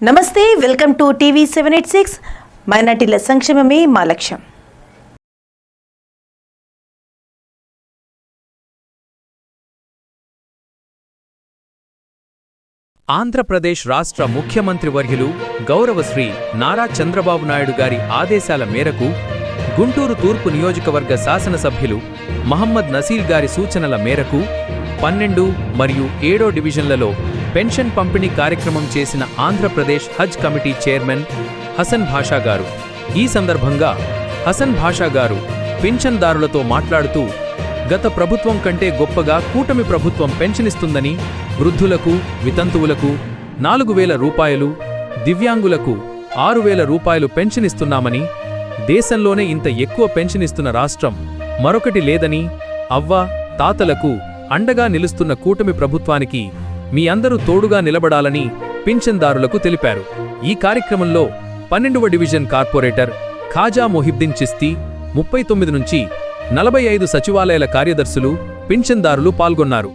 నమస్తే, welcome to TV 786. మైనార్టీల సంక్షేమమే మా లక్ష్యం. ఆంధ్రప్రదేశ్ రాష్ట్ర ముఖ్యమంత్రి వర్యులు గౌరవశ్రీ నారా చంద్రబాబు నాయుడు గారి ఆదేశాల మేరకు గుంటూరు తూర్పు నియోజకవర్గ శాసనసభ్యులు మహమ్మద్ నసీర్ గారి సూచనల మేరకు 12 మరియు 7 డివిజన్లలో పెన్షన్ పంపిణీ కార్యక్రమం చేసిన ఆంధ్రప్రదేశ్ హజ్ కమిటీ చైర్మన్ హసన్ భాషా గారు. ఈ సందర్భంగా హసన్ భాషా గారు పింఛన్దారులతో మాట్లాడుతూ, గత ప్రభుత్వం కంటే గొప్పగా కూటమి ప్రభుత్వం పెన్షన్ ఇస్తుందని, వృద్ధులకు, వితంతువులకు 4,000 రూపాయలు, దివ్యాంగులకు 6,000 రూపాయలు పెన్షన్ ఇస్తున్నామని, దేశంలోనే ఇంత ఎక్కువ పెన్షన్ ఇస్తున్న రాష్ట్రం మరొకటి లేదని, అవ్వ తాతలకు అండగా నిలుస్తున్న కూటమి ప్రభుత్వానికి మీ అందరూ తోడుగా నిలబడాలని పింఛన్దారులకు తెలిపారు. ఈ కార్యక్రమంలో 12వ డివిజన్ కార్పొరేటర్ ఖాజా మొహిద్దీన్ చిస్తీ, 39 నుంచి 45 సచివాలయాల కార్యదర్శులు, పింఛన్దారులు పాల్గొన్నారు.